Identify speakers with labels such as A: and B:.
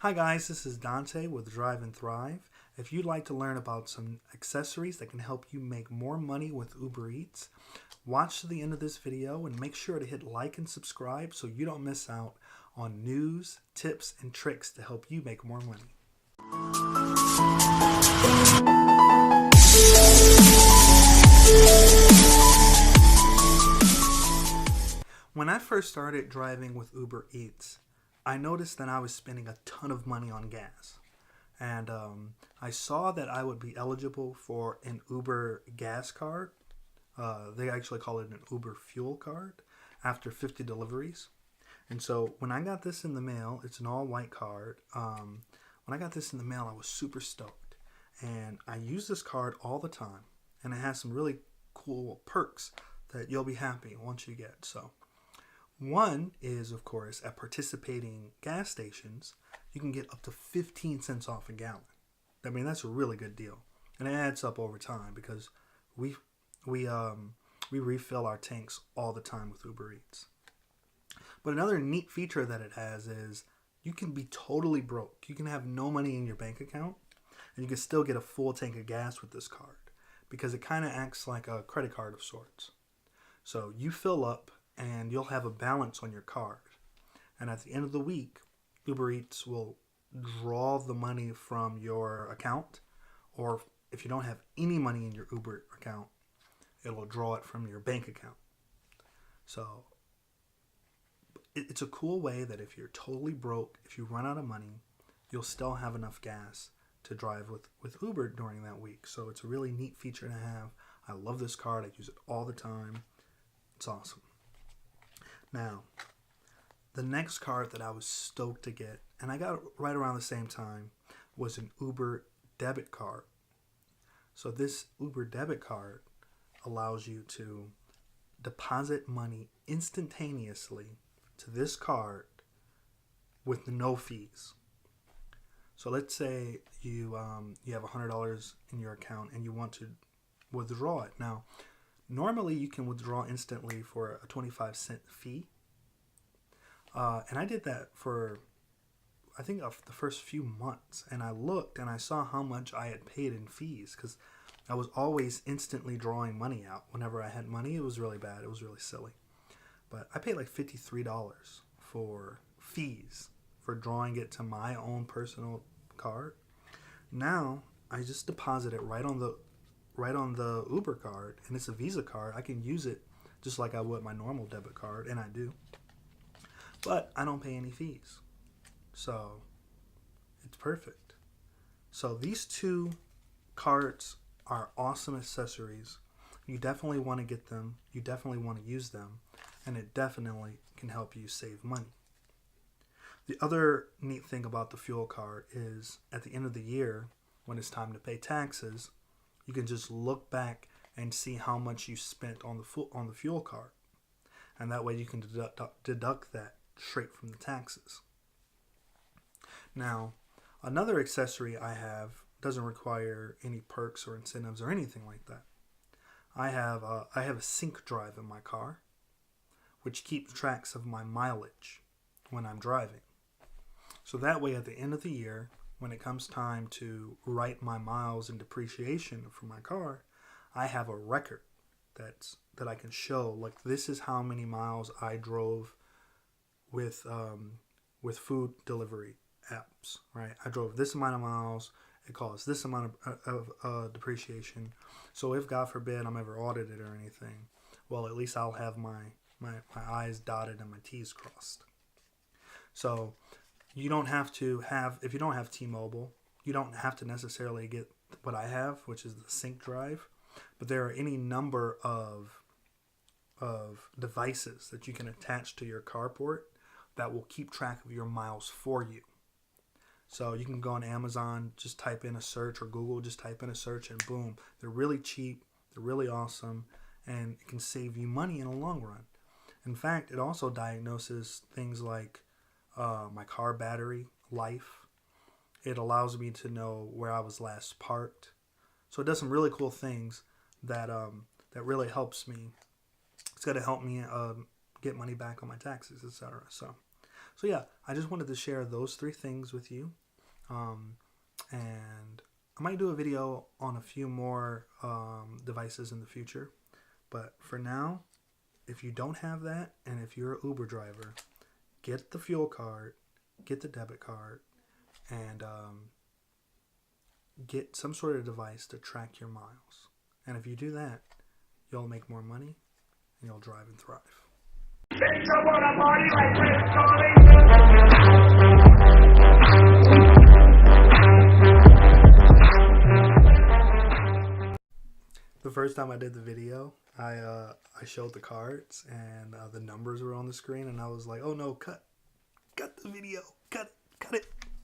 A: Hi guys, this is Dante with Drive and Thrive. If you'd like to learn about some accessories that can help you make more money with Uber Eats, watch to the end of this video and make sure to hit like and subscribe so you don't miss out on news, tips, and tricks to help you make more money. When I first started driving with Uber Eats, I noticed that I was spending a ton of money on gas. And I saw that I would be eligible for an Uber gas card. They actually call it an Uber fuel card after 50 deliveries. And so when I got this in the mail, it's an all-white card. When I got this in the mail, I was super stoked. And I use this card all the time. And it has some really cool perks that you'll be happy once you get. So one is, of course, at participating gas stations, you can get up to 15 cents off a gallon. I mean, that's a really good deal. And it adds up over time because we refill our tanks all the time with Uber Eats. But another neat feature that it has is you can be totally broke. You can have no money in your bank account, and you can still get a full tank of gas with this card because it kind of acts like a credit card of sorts. So you fill up, and you'll have a balance on your card. And at the end of the week, Uber Eats will draw the money from your account, or if you don't have any money in your Uber account, it'll draw it from your bank account. So it's a cool way that if you're totally broke, if you run out of money, you'll still have enough gas to drive with Uber during that week. So it's a really neat feature to have. I love this card. I use it all the time. It's awesome. Now, the next card that I was stoked to get, and I got it right around the same time, was an Uber Debit Card. So this Uber Debit Card allows you to deposit money instantaneously to this card with no fees. So let's say you have $100 in your account and you want to withdraw it. Now, normally you can withdraw instantly for a 25-cent fee. And I did that for, I think, the first few months. And I looked and I saw how much I had paid in fees because I was always instantly drawing money out. Whenever I had money, it was really bad. It was really silly. But I paid like $53 for fees for drawing it to my own personal card. Now, I just deposit it right on the Uber card, and it's a Visa card. I can use it just like I would my normal debit card, and I do. But I don't pay any fees. So it's perfect. So these two cards are awesome accessories. You definitely want to get them. You definitely want to use them. And it definitely can help you save money. The other neat thing about the fuel card is at the end of the year, when it's time to pay taxes, you can just look back and see how much you spent on the fuel card. And that way you can deduct that straight from the taxes. Now, another accessory I have doesn't require any perks or incentives or anything like that. I have a sync drive in my car, which keeps tracks of my mileage when I'm driving. So that way at the end of the year, when it comes time to write my miles and depreciation for my car, I have a record that I can show. Like, this is how many miles I drove with food delivery apps, right? I drove this amount of miles. It costs this amount of depreciation. So if, God forbid, I'm ever audited or anything, well, at least I'll have my I's dotted and my T's crossed. So you don't have to have, if you don't have T-Mobile, you don't have to necessarily get what I have, which is the sync drive. But there are any number of devices that you can attach to your carport that will keep track of your miles for you. So you can go on Amazon, just type in a search, or Google, just type in a search, and boom. They're really cheap, they're really awesome, and it can save you money in the long run. In fact, it also diagnoses things like my car battery life. It allows me to know where I was last parked. So it does some really cool things that really helps me. It's going to help me get money back on my taxes, etc. So yeah, I just wanted to share those 3 things with you. And I might do a video on a few more devices in the future. But for now, if you don't have that, and if you're an Uber driver, get the fuel card, get the debit card, and get some sort of device to track your miles. And if you do that, you'll make more money and you'll drive and thrive. The first time I did the video, I showed the cards and the numbers were on the screen, and I was like, oh no, cut the video, cut it.